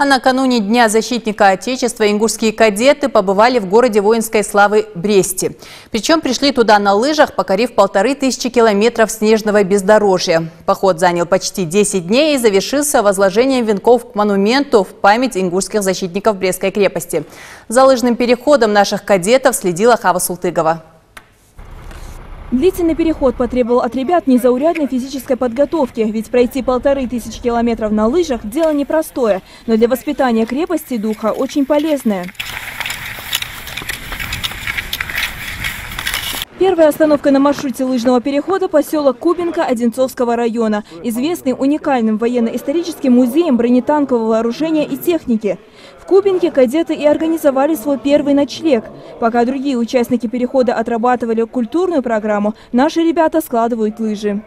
А накануне Дня защитника Отечества ингушские кадеты побывали в городе воинской славы Бресте. Причем пришли туда на лыжах, покорив 1500 километров снежного бездорожья. Поход занял почти 10 дней и завершился возложением венков к монументу в память ингушских защитников Брестской крепости. За лыжным переходом наших кадетов следила Хава Султыгова. Длительный переход потребовал от ребят незаурядной физической подготовки, ведь пройти 1500 километров на лыжах – дело непростое, но для воспитания крепости духа очень полезное. Первая остановка на маршруте лыжного перехода – поселок Кубинка Одинцовского района, известный уникальным военно-историческим музеем бронетанкового вооружения и техники. В Кубинке кадеты и организовали свой первый ночлег. Пока другие участники перехода отрабатывали культурную программу, наши ребята складывают лыжи.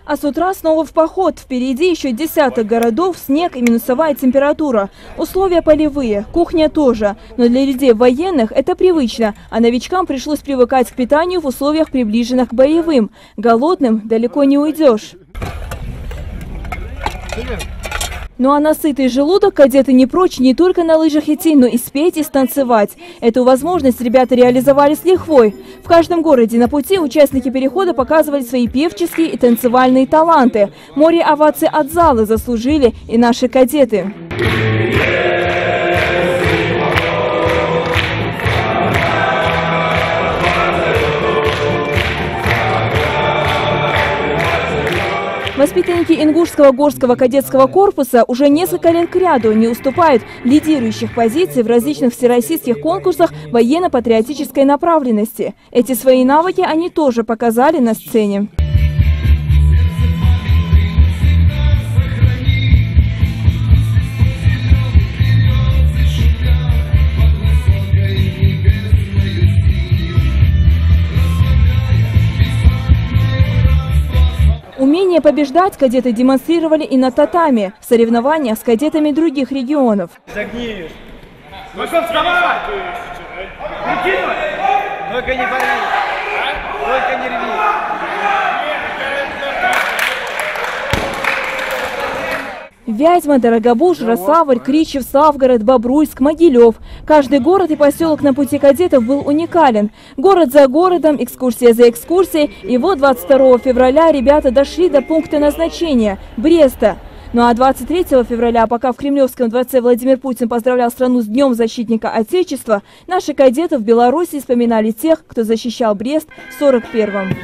А с утра снова в поход. Впереди еще десяток городов, снег и минусовая температура. Условия полевые, кухня тоже. Но для людей военных это привычно, а новичкам пришлось привыкать к питанию в условиях, приближенных к боевым. Голодным далеко не уйдешь. Ну а на сытый желудок кадеты не прочь не только на лыжах идти, но и спеть и станцевать. Эту возможность ребята реализовали с лихвой. В каждом городе на пути участники перехода показывали свои певческие и танцевальные таланты. Море оваций от зала заслужили и наши кадеты. Воспитанники Ингушского горского кадетского корпуса уже несколько лет кряду не уступают лидирующих позиций в различных всероссийских конкурсах военно-патриотической направленности. Эти свои навыки они тоже показали на сцене. Умение побеждать кадеты демонстрировали и на татами, в соревнованиях с кадетами других регионов. Загни! Вставай! Прикинь! Только не порви! Только не рви! Вязьма, Дорогобуж, Рославль, Кричев, Славгород, Бобруйск, Могилев. Каждый город и поселок на пути кадетов был уникален. Город за городом, экскурсия за экскурсией. И вот 22 февраля ребята дошли до пункта назначения – Бреста. Ну а 23 февраля, пока в Кремлевском дворце Владимир Путин поздравлял страну с Днем защитника Отечества, наши кадеты в Беларуси вспоминали тех, кто защищал Брест в 1941-м.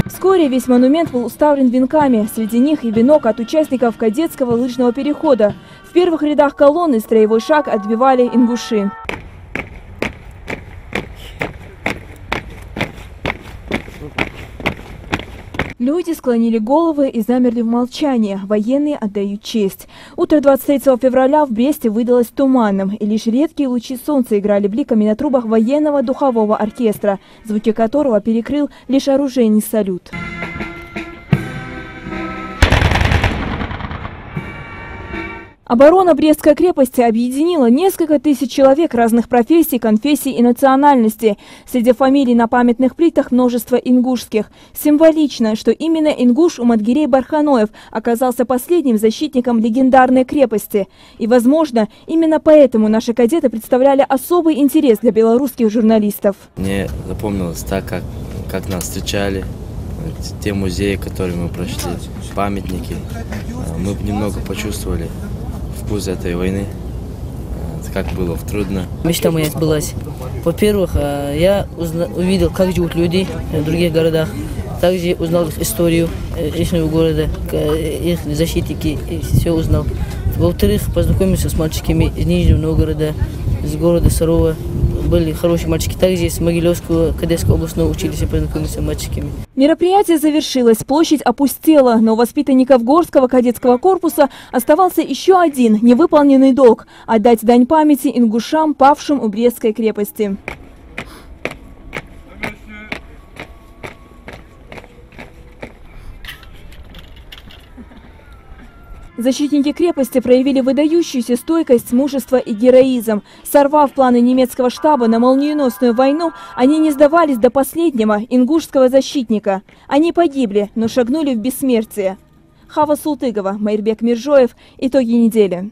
Вскоре весь монумент был уставлен венками. Среди них и венок от участников кадетского лыжного перехода. В первых рядах колонны строевой шаг отбивали ингуши. Люди склонили головы и замерли в молчании. Военные отдают честь. Утро 23 февраля в Бресте выдалось туманным, и лишь редкие лучи солнца играли бликами на трубах военного духового оркестра, звуки которого перекрыл лишь оружейный салют. Оборона Брестской крепости объединила несколько тысяч человек разных профессий, конфессий и национальностей. Среди фамилий на памятных плитах множество ингушских. Символично, что именно ингуш Умадгирей Барханоев оказался последним защитником легендарной крепости. И, возможно, именно поэтому наши кадеты представляли особый интерес для белорусских журналистов. Мне запомнилось так, как нас встречали, те музеи, которые мы прошли, памятники. Мы немного почувствовали вкус этой войны, как было трудно. Мечта моя сбылась. Во-первых, я увидел, как живут люди в других городах. Также узнал историю их города, их защитники, все узнал. Во-вторых, познакомился с мальчиками из Нижнего Новгорода, из города Сарова. Были хорошие мальчики. Также с Могилевского кадетского областного училища познакомился с мальчиками. Мероприятие завершилось, площадь опустела, но у воспитанников горского кадетского корпуса оставался еще один невыполненный долг – отдать дань памяти ингушам, павшим у Брестской крепости. Защитники крепости проявили выдающуюся стойкость, мужество и героизм. Сорвав планы немецкого штаба на молниеносную войну, они не сдавались до последнего ингушского защитника. Они погибли, но шагнули в бессмертие. Хава Султыгова, Майрбек Миржоев. Итоги недели.